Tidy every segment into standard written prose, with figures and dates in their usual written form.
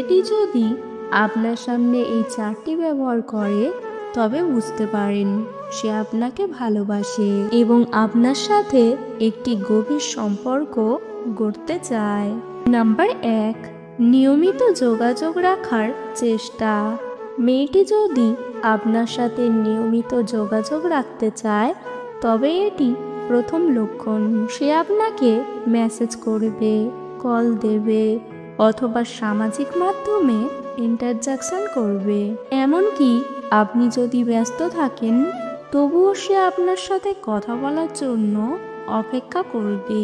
মেয়েটি যদি আপনার সামনে এই চারটি ব্যবহার করে তবে বুঝতে পারেন সে আপনাকে ভালোবাসে এবং আপনার সাথে একটি গভীর সম্পর্ক গড়তে চায়। নাম্বার 1, নিয়মিত যোগাযোগ রাখার চেষ্টা। মেয়েটি যদি আপনার সাথে নিয়মিত যোগাযোগ রাখতে চায় তবে এটি প্রথম লক্ষণ। সে আপনাকে মেসেজ করবে, কল দেবে অথবা সামাজিক মাধ্যমে ইন্টারঅ্যাকশন করবে। এমনকি আপনি যদি ব্যস্ত থাকেন তবুও সে আপনার সাথে কথা বলার জন্য অপেক্ষা করবে।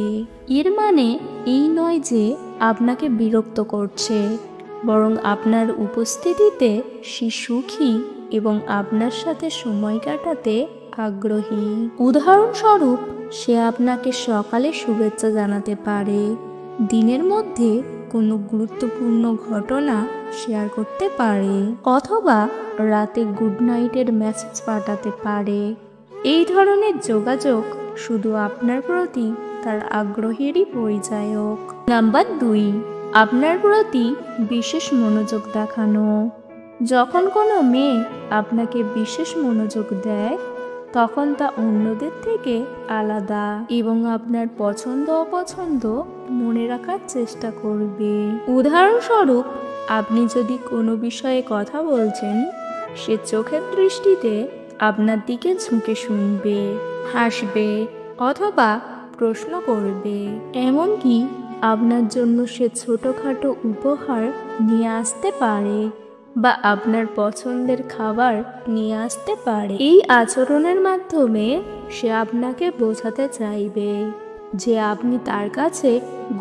এর মানে এই নয় যে আপনাকে বিরক্ত করছে, বরং আপনার উপস্থিতিতে সে সুখী এবং আপনার সাথে সময় কাটাতে আগ্রহী। উদাহরণস্বরূপ, সে আপনাকে সকালে শুভেচ্ছা জানাতে পারে, দিনের মধ্যে কোনো গুরুত্বপূর্ণ ঘটনা শেয়ার করতে পারে অথবা রাতে গুড নাইটের মেসেজ পাঠাতে পারে। এই ধরনের যোগাযোগ শুধু আপনার প্রতি তার আগ্রহেরই পরিচায়ক। নাম্বার 2, আপনার প্রতি বিশেষ মনোযোগ দেখানো। যখন কোনো মেয়ে আপনাকে বিশেষ মনোযোগ দেয় তখন তা অন্যদের থেকে আলাদা এবং আপনার পছন্দ অপছন্দ মনে রাখার চেষ্টা করবে। উদাহরণস্বরূপ, আপনি যদি কোনো বিষয়ে কথা বলছেন, সে চোখের দৃষ্টিতে আপনার দিকে ঝুঁকে শুনবে, হাসবে অথবা প্রশ্ন করবে। এমনকি আপনার জন্য সে ছোটখাটো উপহার নিয়ে আসতে পারে বা আপনার পছন্দের খাবার নিয়ে আসতে পারে। এই আচরণের মাধ্যমে সে আপনাকে বোঝাতে চাইবে যে আপনি তার কাছে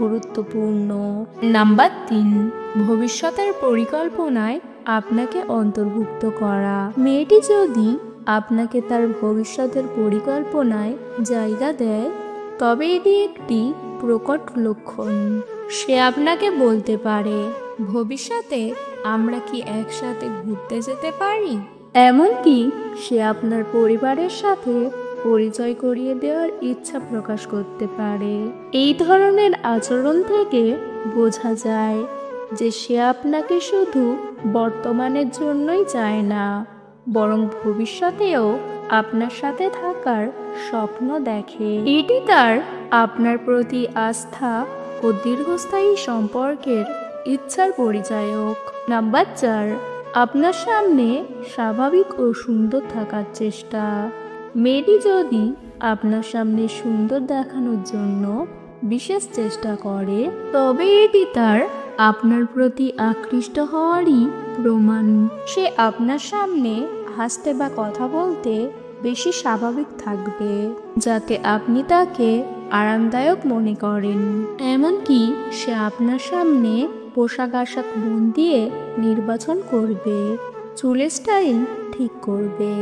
গুরুত্বপূর্ণ। নাম্বার 3, ভবিষ্যতের পরিকল্পনায় আপনাকে অন্তর্ভুক্ত করা। মেয়েটি যদি আপনাকে তার ভবিষ্যতের পরিকল্পনায় জায়গা দেয় তবে এটি একটি প্রকট লক্ষণ। সে আপনাকে বলতে পারে, ভবিষ্যতে আমরা কি একসাথে ঘুরতে যেতে পারি? এমনকি সে আপনার পরিবারের সাথে পরিচয় করিয়ে দেওয়ার ইচ্ছা প্রকাশ করতে পারে। এই ধরনের আচরণ থেকে বোঝা যায় যে সে আপনাকে শুধু বর্তমানের জন্যই চায় না, বরং ভবিষ্যতেও আপনার সাথে থাকার স্বপ্ন দেখে। এটি তার আপনার প্রতি আস্থা ও দীর্ঘস্থায়ী সম্পর্কের ইচ্ছার পরিচায়ক। নাম্বার 4, আপনার সামনে স্বাভাবিক ও সুন্দর থাকার চেষ্টা। মেয়েটি যদি আপনার সামনে সুন্দর দেখানোর জন্য বিশেষ চেষ্টা করে তবে এটি তার আপনার প্রতি আকৃষ্ট হওয়ারই প্রমাণ। সে আপনার সামনে হাসতে বা কথা বলতে বেশি স্বাভাবিক থাকবে যাতে আপনি তাকে আরামদায়ক মনে করেন। এমনকি সে আপনার সামনে পোশাক আশাক মন দিয়ে নির্বাচন করবে, চুলের স্টাইল ঠিক করবে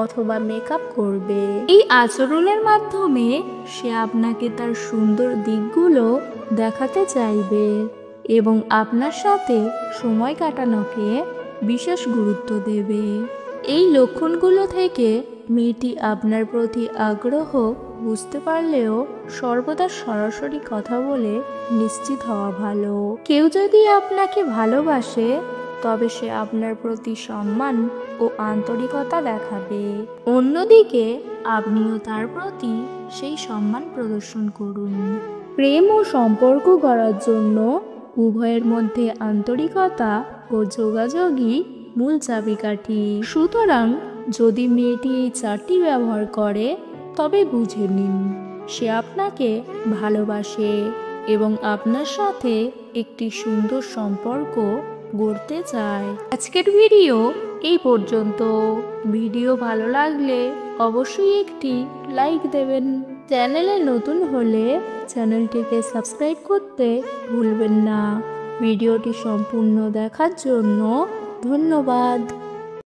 অথবা মেকআপ করবে। এই আচরণের মাধ্যমে সে আপনাকে তার সুন্দর দিকগুলো দেখাতে চাইবে এবং আপনার সাথে সময় কাটানোকে বিশেষ গুরুত্ব দেবে। এই লক্ষণগুলো থেকে মেয়েটি আপনার প্রতি আগ্রহ বুঝতে পারলেও সর্বদা সরাসরি কথা বলে নিশ্চিত হওয়া ভালো। কেউ যদি আপনাকে ভালোবাসে তবে সে আপনার প্রতি সম্মান ও আন্তরিকতা দেখাবে। অন্যদিকে আপনিও তার প্রতি সেই সম্মান প্রদর্শন করুন। প্রেম ও সম্পর্ক গড়ার জন্য উভয়ের মধ্যে আন্তরিকতা ও যোগাযোগই মূল চাবিকাঠি। সুতরাং যদি মেয়েটি এই 4টি ব্যবহার করে তবে বুঝে নিন সে আপনাকে ভালোবাসে এবং আপনার সাথে একটি সুন্দর সম্পর্ক গড়তে চায়। আজকের ভিডিও এই পর্যন্ত। ভিডিও ভালো লাগলে অবশ্যই একটি লাইক দেবেন। চ্যানেলে নতুন হলে চ্যানেলটিকে সাবস্ক্রাইব করতে ভুলবেন না। ভিডিওটি সম্পূর্ণ দেখার জন্য ধন্যবাদ।